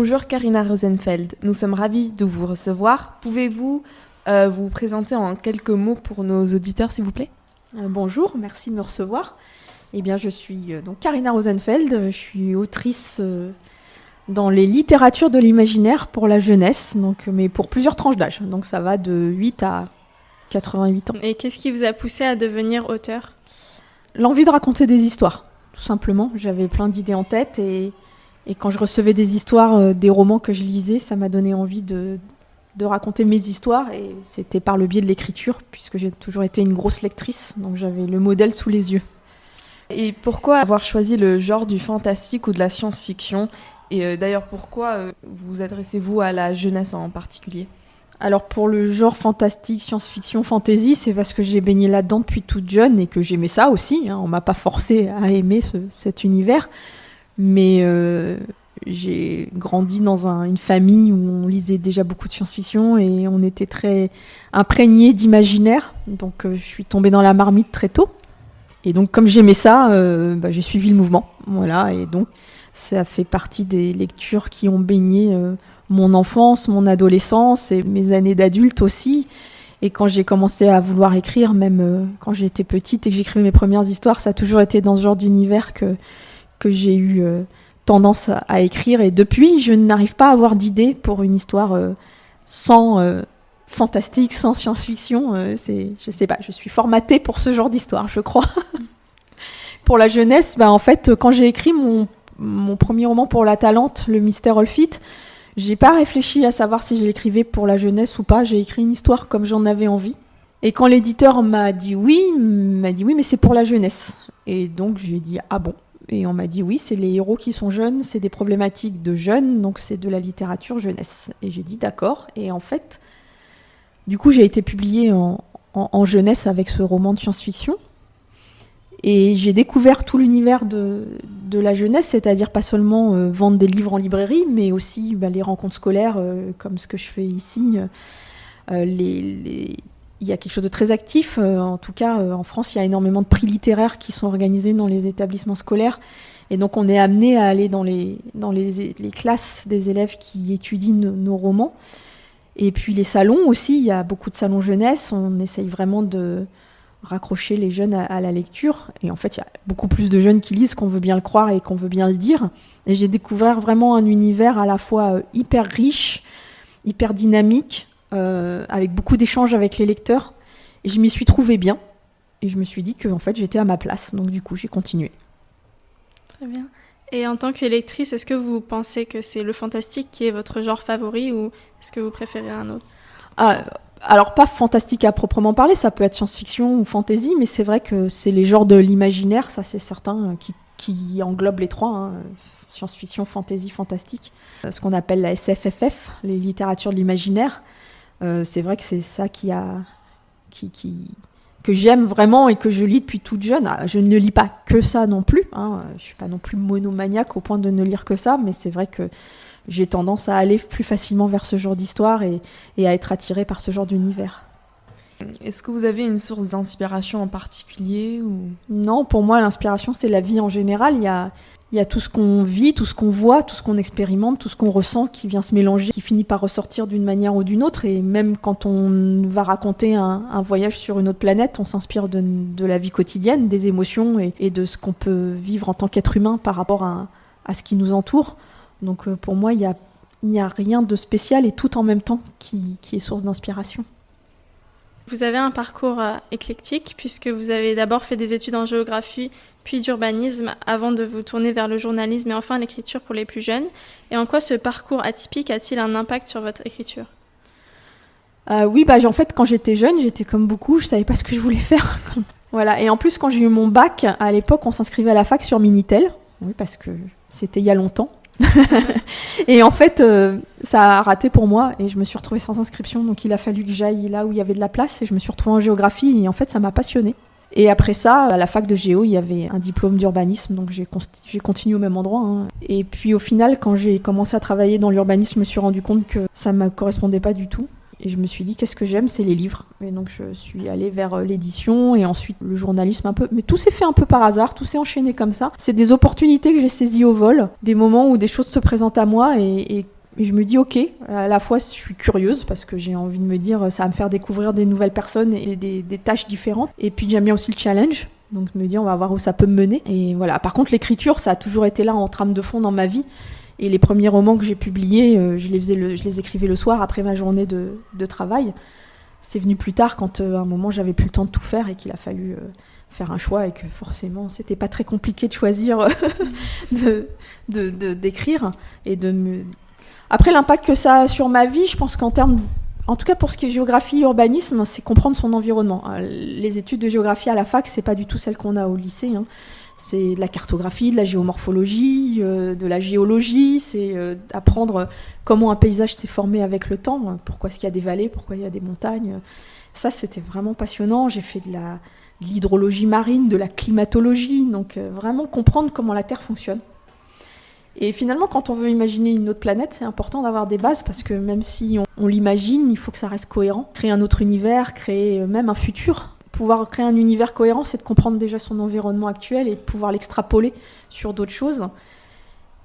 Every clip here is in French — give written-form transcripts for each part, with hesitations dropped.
Bonjour Karina Rosenfeld, nous sommes ravis de vous recevoir. Pouvez-vous vous présenter en quelques mots pour nos auditeurs s'il vous plaît ? Bonjour, merci de me recevoir. Eh bien, je suis donc Karina Rosenfeld, je suis autrice dans les littératures de l'imaginaire pour la jeunesse, mais pour plusieurs tranches d'âge. Donc ça va de 8 à 88 ans. Et qu'est-ce qui vous a poussé à devenir auteur ? L'envie de raconter des histoires, tout simplement. J'avais plein d'idées en tête et quand je recevais des histoires, des romans que je lisais, ça m'a donné envie de raconter mes histoires et c'était par le biais de l'écriture puisque j'ai toujours été une grosse lectrice, donc j'avais le modèle sous les yeux. Et pourquoi avoir choisi le genre du fantastique ou de la science-fiction ? Et d'ailleurs, pourquoi vous adressez-vous à la jeunesse en particulier ? Alors pour le genre fantastique, science-fiction, fantasy, c'est parce que j'ai baigné là-dedans depuis toute jeune et que j'aimais ça aussi. On m'a pas forcé à aimer cet univers, mais j'ai grandi dans une famille où on lisait déjà beaucoup de science-fiction et on était très imprégnés d'imaginaire. Donc je suis tombée dans la marmite très tôt. Et donc comme j'aimais ça, j'ai suivi le mouvement. Voilà, et donc ça fait partie des lectures qui ont baigné mon enfance, mon adolescence et mes années d'adulte aussi. Et quand j'ai commencé à vouloir écrire, même quand j'étais petite et que j'écrivais mes premières histoires, ça a toujours été dans ce genre d'univers que j'ai eu tendance à écrire. Et depuis, je n'arrive pas à avoir d'idée pour une histoire sans fantastique, sans science-fiction. Je sais pas, je suis formatée pour ce genre d'histoire, je crois. Pour la jeunesse, en fait, quand j'ai écrit mon premier roman pour la Talente, Le Mystère Olfit, j'ai pas réfléchi à savoir si je l'écrivais pour la jeunesse ou pas. J'ai écrit une histoire comme j'en avais envie. Et quand l'éditeur m'a dit oui, mais c'est pour la jeunesse. Et donc j'ai dit ah bon. Et on m'a dit oui, c'est les héros qui sont jeunes, c'est des problématiques de jeunes, donc c'est de la littérature jeunesse. Et j'ai dit d'accord. Et en fait, du coup, j'ai été publiée en jeunesse avec ce roman de science-fiction. Et j'ai découvert tout l'univers de la jeunesse, c'est-à-dire pas seulement vendre des livres en librairie, mais aussi les rencontres scolaires, comme ce que je fais ici. Il y a quelque chose de très actif. En tout cas, en France, il y a énormément de prix littéraires qui sont organisés dans les établissements scolaires. Et donc, on est amené à aller dans les classes des élèves qui étudient nos romans. Et puis, les salons aussi. Il y a beaucoup de salons jeunesse. On essaye vraiment de raccrocher les jeunes à la lecture. Et en fait, il y a beaucoup plus de jeunes qui lisent qu'on veut bien le croire et qu'on veut bien le dire. Et j'ai découvert vraiment un univers à la fois hyper riche, hyper dynamique, avec beaucoup d'échanges avec les lecteurs. Et je m'y suis trouvée bien. Et je me suis dit que en fait, j'étais à ma place. Donc du coup, j'ai continué. Très bien. Et en tant que lectrice, est-ce que vous pensez que c'est le fantastique qui est votre genre favori ou est-ce que vous préférez un autre ? Alors pas fantastique à proprement parler, ça peut être science-fiction ou fantasy, mais c'est vrai que c'est les genres de l'imaginaire, ça c'est certain, qui englobent les trois, science-fiction, fantasy, fantastique. Ce qu'on appelle la SFFF, les littératures de l'imaginaire. C'est vrai que c'est ça que j'aime vraiment et que je lis depuis toute jeune. Je ne lis pas que ça non plus, je ne suis pas non plus monomaniaque au point de ne lire que ça, mais c'est vrai que j'ai tendance à aller plus facilement vers ce genre d'histoire et à être attirée par ce genre d'univers. Est-ce que vous avez une source d'inspiration en particulier ou... Non, pour moi, l'inspiration, c'est la vie en général. Il y a tout ce qu'on vit, tout ce qu'on voit, tout ce qu'on expérimente, tout ce qu'on ressent qui vient se mélanger, qui finit par ressortir d'une manière ou d'une autre. Et même quand on va raconter un voyage sur une autre planète, on s'inspire de la vie quotidienne, des émotions et de ce qu'on peut vivre en tant qu'être humain par rapport à ce qui nous entoure. Donc pour moi, il n'y a rien de spécial et tout en même temps qui est source d'inspiration. Vous avez un parcours éclectique puisque vous avez d'abord fait des études en géographie puis d'urbanisme avant de vous tourner vers le journalisme et enfin l'écriture pour les plus jeunes. Et en quoi ce parcours atypique a-t-il un impact sur votre écriture ? Oui, en fait, quand j'étais jeune, j'étais comme beaucoup, je ne savais pas ce que je voulais faire. Voilà. Et en plus, quand j'ai eu mon bac, à l'époque, on s'inscrivait à la fac sur Minitel, oui, parce que c'était il y a longtemps. Et en fait, ça a raté pour moi et je me suis retrouvée sans inscription. Donc il a fallu que j'aille là où il y avait de la place et je me suis retrouvée en géographie et en fait, ça m'a passionnée. Et après ça, à la fac de géo, il y avait un diplôme d'urbanisme, donc j'ai continué au même endroit. Et puis au final, quand j'ai commencé à travailler dans l'urbanisme, je me suis rendu compte que ça ne me correspondait pas du tout. Et je me suis dit, qu'est-ce que j'aime, c'est les livres. Et donc je suis allée vers l'édition et ensuite le journalisme un peu. Mais tout s'est fait un peu par hasard, tout s'est enchaîné comme ça. C'est des opportunités que j'ai saisies au vol, des moments où des choses se présentent à moi et je me dis, ok, à la fois je suis curieuse parce que j'ai envie de me dire, ça va me faire découvrir des nouvelles personnes et des tâches différentes. Et puis j'aime bien aussi le challenge. Donc je me dis, on va voir où ça peut me mener. Et voilà. Par contre, l'écriture, ça a toujours été là en trame de fond dans ma vie. Et les premiers romans que j'ai publiés, je les écrivais le soir après ma journée de travail. C'est venu plus tard quand à un moment j'avais plus le temps de tout faire et qu'il a fallu faire un choix et que forcément c'était pas très compliqué de choisir d'écrire et Après, l'impact que ça a sur ma vie, je pense en tout cas pour ce qui est géographie, urbanisme, c'est comprendre son environnement. Les études de géographie à la fac, c'est pas du tout celles qu'on a au lycée, hein. C'est de la cartographie, de la géomorphologie, de la géologie, c'est apprendre comment un paysage s'est formé avec le temps, pourquoi est-ce qu'il y a des vallées, pourquoi il y a des montagnes. Ça, c'était vraiment passionnant. J'ai fait de l'hydrologie marine, de la climatologie, donc vraiment comprendre comment la Terre fonctionne. Et finalement, quand on veut imaginer une autre planète, c'est important d'avoir des bases parce que même si on l'imagine, il faut que ça reste cohérent. Créer un autre univers, créer même un futur. Pouvoir créer un univers cohérent, c'est de comprendre déjà son environnement actuel et de pouvoir l'extrapoler sur d'autres choses.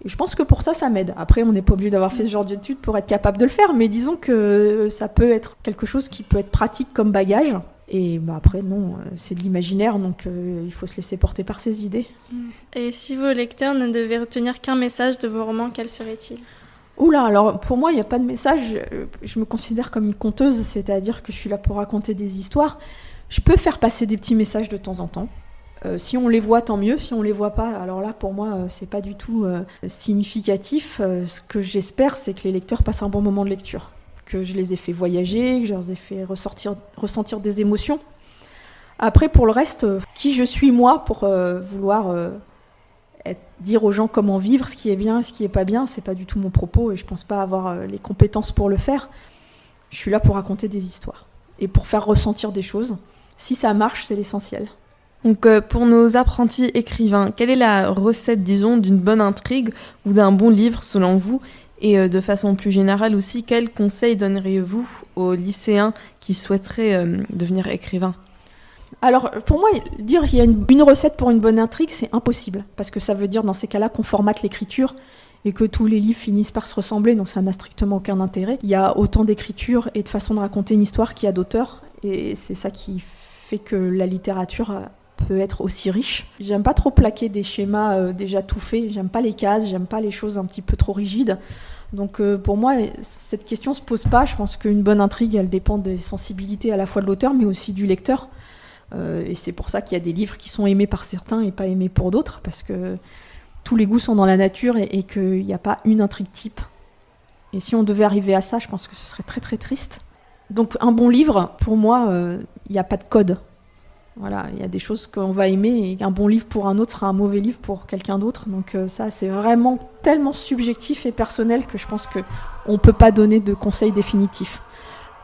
Et je pense que pour ça, ça m'aide. Après, on n'est pas obligé d'avoir fait ce genre d'études pour être capable de le faire, mais disons que ça peut être quelque chose qui peut être pratique comme bagage. Et après, non, c'est de l'imaginaire, donc il faut se laisser porter par ses idées. Et si vos lecteurs ne devaient retenir qu'un message de vos romans, quel serait-il ? Oula, alors pour moi, il n'y a pas de message. Je me considère comme une conteuse, c'est-à-dire que je suis là pour raconter des histoires. Je peux faire passer des petits messages de temps en temps. Si on les voit, tant mieux. Si on les voit pas, alors là, pour moi, c'est pas du tout significatif. Ce que j'espère, c'est que les lecteurs passent un bon moment de lecture, que je les ai fait voyager, que je leur ai fait ressentir des émotions. Après, pour le reste, qui je suis moi pour vouloir dire aux gens comment vivre, ce qui est bien, ce qui est pas bien, c'est pas du tout mon propos et je pense pas avoir les compétences pour le faire. Je suis là pour raconter des histoires et pour faire ressentir des choses. Si ça marche, c'est l'essentiel. Donc pour nos apprentis écrivains, quelle est la recette, disons, d'une bonne intrigue ou d'un bon livre selon vous ? Et de façon plus générale aussi, quels conseils donneriez-vous aux lycéens qui souhaiteraient devenir écrivains ? Alors pour moi, dire qu'il y a une recette pour une bonne intrigue, c'est impossible. Parce que ça veut dire dans ces cas-là qu'on formate l'écriture et que tous les livres finissent par se ressembler, donc ça n'a strictement aucun intérêt. Il y a autant d'écriture et de façons de raconter une histoire qu'il y a d'auteurs. Et c'est ça qui fait que la littérature peut être aussi riche. J'aime pas trop plaquer des schémas déjà tout faits, j'aime pas les cases, j'aime pas les choses un petit peu trop rigides. Donc pour moi, cette question se pose pas. Je pense qu'une bonne intrigue, elle dépend des sensibilités à la fois de l'auteur, mais aussi du lecteur. Et c'est pour ça qu'il y a des livres qui sont aimés par certains et pas aimés pour d'autres, parce que tous les goûts sont dans la nature et qu'il n'y a pas une intrigue type. Et si on devait arriver à ça, je pense que ce serait très très triste. Donc un bon livre, pour moi, il n'y a pas de code. Voilà, il y a des choses qu'on va aimer et un bon livre pour un autre sera un mauvais livre pour quelqu'un d'autre. Donc ça, c'est vraiment tellement subjectif et personnel que je pense qu'on ne peut pas donner de conseils définitifs.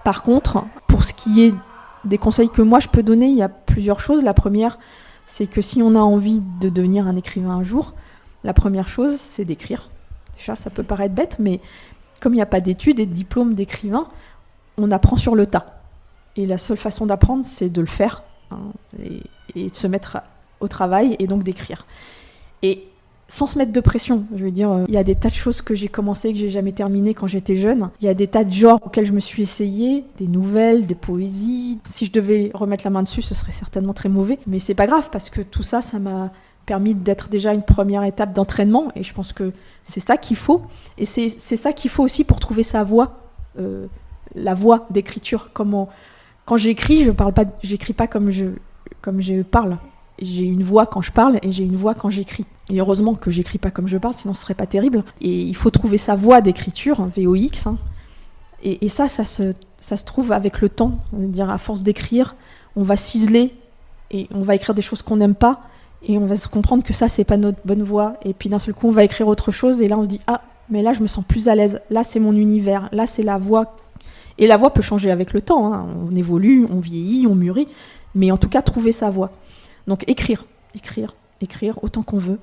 Par contre, pour ce qui est des conseils que moi je peux donner, il y a plusieurs choses. La première, c'est que si on a envie de devenir un écrivain un jour, la première chose, c'est d'écrire. Déjà, ça peut paraître bête, mais comme il n'y a pas d'études et de diplômes d'écrivain, on apprend sur le tas. Et la seule façon d'apprendre, c'est de le faire, hein, et de se mettre au travail et donc d'écrire. Et sans se mettre de pression, je veux dire, il y a des tas de choses que j'ai commencé, que j'ai jamais terminées quand j'étais jeune. Il y a des tas de genres auxquels je me suis essayée, des nouvelles, des poésies. Si je devais remettre la main dessus, ce serait certainement très mauvais. Mais c'est pas grave, parce que tout ça, ça m'a permis d'être déjà une première étape d'entraînement. Et je pense que c'est ça qu'il faut. Et c'est ça qu'il faut aussi pour trouver sa voix, la voix d'écriture. Quand j'écris, j'écris pas comme je parle. J'ai une voix quand je parle et j'ai une voix quand j'écris. Et heureusement que j'écris pas comme je parle, sinon ce serait pas terrible. Et il faut trouver sa voix d'écriture, VOX. Hein. Et ça se trouve avec le temps. C'est-à-dire, à force d'écrire, on va ciseler et on va écrire des choses qu'on n'aime pas. Et on va se comprendre que ça, c'est pas notre bonne voix. Et puis d'un seul coup, on va écrire autre chose. Et là, on se dit, ah, mais là, je me sens plus à l'aise. Là, c'est mon univers. Là, c'est la voix. Et la voix peut changer avec le temps. Hein. On évolue, on vieillit, on mûrit. Mais en tout cas, trouver sa voix. Donc écrire autant qu'on veut.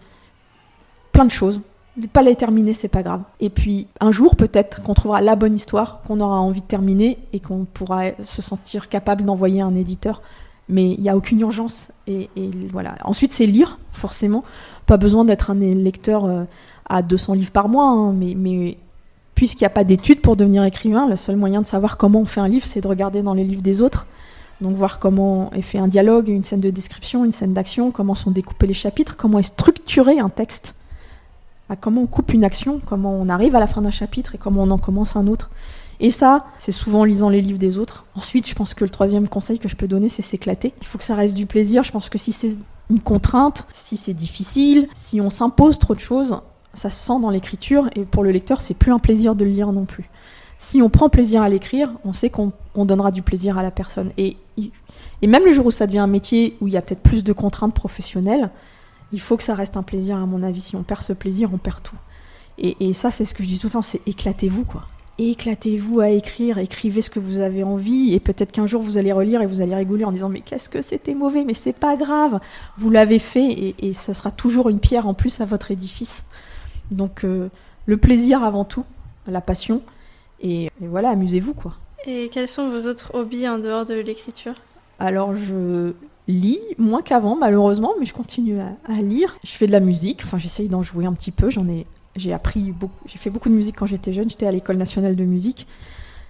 Plein de choses. Ne pas les terminer, c'est pas grave. Et puis, un jour, peut-être qu'on trouvera la bonne histoire, qu'on aura envie de terminer et qu'on pourra se sentir capable d'envoyer à un éditeur. Mais il n'y a aucune urgence. Et voilà. Ensuite, c'est lire, forcément. Pas besoin d'être un lecteur à 200 livres par mois, hein, mais puisqu'il n'y a pas d'études pour devenir écrivain, le seul moyen de savoir comment on fait un livre, c'est de regarder dans les livres des autres. Donc voir comment est fait un dialogue, une scène de description, une scène d'action, comment sont découpés les chapitres, comment est structuré un texte, comment on coupe une action, comment on arrive à la fin d'un chapitre et comment on en commence un autre. Et ça, c'est souvent en lisant les livres des autres. Ensuite, je pense que le troisième conseil que je peux donner, c'est s'éclater. Il faut que ça reste du plaisir. Je pense que si c'est une contrainte, si c'est difficile, si on s'impose trop de choses, ça se sent dans l'écriture et pour le lecteur, c'est plus un plaisir de le lire non plus. Si on prend plaisir à l'écrire, on sait qu'on donnera du plaisir à la personne. Et même le jour où ça devient un métier où il y a peut-être plus de contraintes professionnelles, il faut que ça reste un plaisir, à mon avis. Si on perd ce plaisir, on perd tout. Et ça, c'est ce que je dis tout le temps, c'est éclatez-vous, quoi. Éclatez-vous à écrire, écrivez ce que vous avez envie, et peut-être qu'un jour vous allez relire et vous allez rigoler en disant mais qu'est-ce que c'était mauvais, mais c'est pas grave, vous l'avez fait, et ça sera toujours une pierre en plus à votre édifice. Donc le plaisir avant tout, la passion, et voilà, amusez-vous, quoi. Et quels sont vos autres hobbies en dehors de l'écriture ? Alors je lis, moins qu'avant malheureusement, mais je continue à lire. Je fais de la musique, enfin j'essaye d'en jouer un petit peu, j'ai fait beaucoup de musique quand j'étais jeune, j'étais à l'école nationale de musique,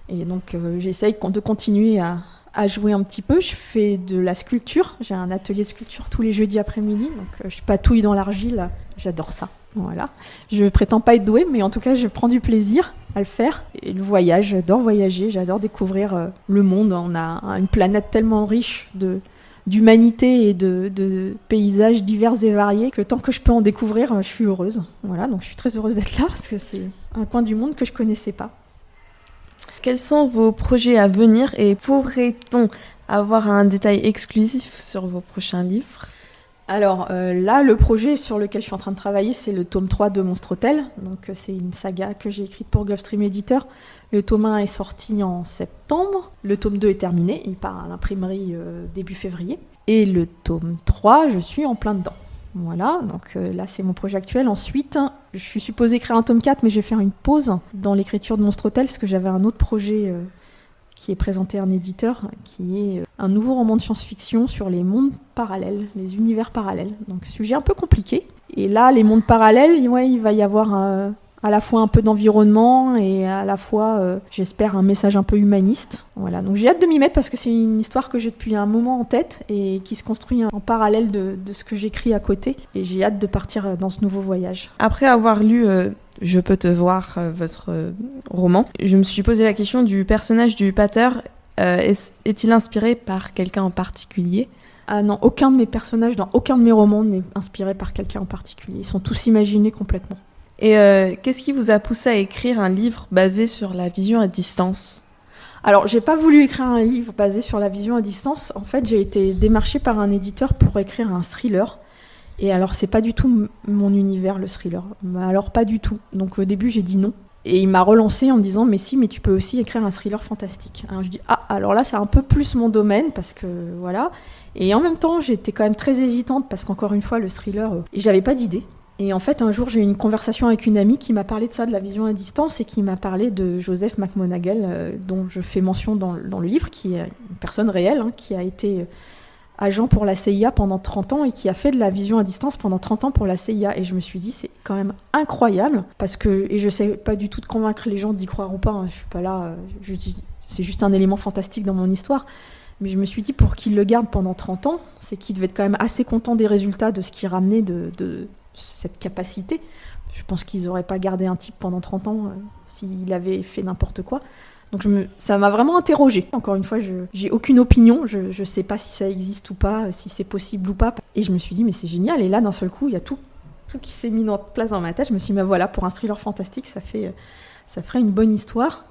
et donc j'essaye de continuer à jouer un petit peu. Je fais de la sculpture, j'ai un atelier sculpture tous les jeudis après-midi, donc je patouille dans l'argile, j'adore ça. Voilà. Je prétends pas être douée, mais en tout cas, je prends du plaisir à le faire. Et le voyage, j'adore voyager, j'adore découvrir le monde. On a une planète tellement riche d'humanité et de paysages divers et variés que tant que je peux en découvrir, je suis heureuse. Voilà, donc je suis très heureuse d'être là parce que c'est un coin du monde que je connaissais pas. Quels sont vos projets à venir et pourrait-on avoir un détail exclusif sur vos prochains livres ? Alors là, le projet sur lequel je suis en train de travailler, c'est le tome 3 de Monstre Hôtel. Donc c'est une saga que j'ai écrite pour Gulfstream Éditeur. Le tome 1 est sorti en septembre. Le tome 2 est terminé. Il part à l'imprimerie début février. Et le tome 3, je suis en plein dedans. Voilà, donc là c'est mon projet actuel. Ensuite, je suis supposée écrire un tome 4, mais je vais faire une pause dans l'écriture de Monstre Hôtel parce que j'avais un autre projet qui est présenté à un éditeur, qui est un nouveau roman de science-fiction sur les mondes parallèles, les univers parallèles. Donc sujet un peu compliqué. Et là, les mondes parallèles, ouais, il va y avoir à la fois un peu d'environnement et à la fois, j'espère, un message un peu humaniste. Voilà, donc j'ai hâte de m'y mettre parce que c'est une histoire que j'ai depuis un moment en tête et qui se construit en parallèle de ce que j'écris à côté. Et j'ai hâte de partir dans ce nouveau voyage. Après avoir lu Je peux te voir, votre roman, je me suis posé la question du personnage du pater. Est-il inspiré par quelqu'un en particulier ? Ah non, aucun de mes personnages dans aucun de mes romans n'est inspiré par quelqu'un en particulier. Ils sont tous imaginés complètement. Et qu'est-ce qui vous a poussé à écrire un livre basé sur la vision à distance ? Alors, j'ai pas voulu écrire un livre basé sur la vision à distance. En fait, j'ai été démarchée par un éditeur pour écrire un thriller. Et alors, c'est pas du tout mon univers, le thriller. Alors, pas du tout. Donc, au début, j'ai dit non. Et il m'a relancé en me disant, mais si, mais tu peux aussi écrire un thriller fantastique. Alors, je dis, alors là, c'est un peu plus mon domaine, parce que, voilà. Et en même temps, j'étais quand même très hésitante, parce qu'encore une fois, le thriller, j'avais pas d'idée. Et en fait, un jour, j'ai eu une conversation avec une amie qui m'a parlé de ça, de la vision à distance, et qui m'a parlé de Joseph McMonagall, dont je fais mention dans le livre, qui est une personne réelle, qui a été agent pour la CIA pendant 30 ans et qui a fait de la vision à distance pendant 30 ans pour la CIA. Et je me suis dit, c'est quand même incroyable, parce que, et je sais pas du tout de convaincre les gens d'y croire ou pas, je suis pas là, c'est juste un élément fantastique dans mon histoire. Mais je me suis dit, pour qu'il le garde pendant 30 ans, c'est qu'il devait être quand même assez content des résultats de ce qu'il ramenait de cette capacité. Je pense qu'ils n'auraient pas gardé un type pendant 30 ans s'il avait fait n'importe quoi. Donc ça m'a vraiment interrogée. Encore une fois, j'ai aucune opinion, je ne sais pas si ça existe ou pas, si c'est possible ou pas. Et je me suis dit, mais c'est génial. Et là, d'un seul coup, il y a tout qui s'est mis en place dans ma tête. Je me suis dit, voilà, pour un thriller fantastique, ça ferait une bonne histoire.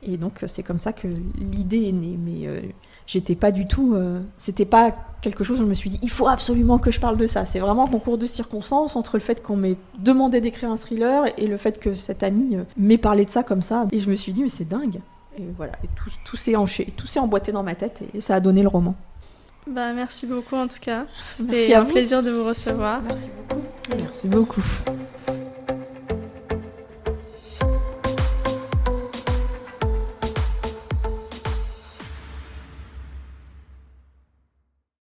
Et donc, c'est comme ça que l'idée est née. Mais j'étais pas du tout... c'était pas quelque chose où je me suis dit, il faut absolument que je parle de ça. C'est vraiment un concours de circonstances entre le fait qu'on m'ait demandé d'écrire un thriller et le fait que cette amie m'ait parlé de ça comme ça. Et je me suis dit, mais c'est dingue. Et voilà, et tout s'est emboîté dans ma tête et ça a donné le roman. Merci beaucoup en tout cas. C'était un plaisir de vous recevoir. Merci beaucoup. Merci beaucoup.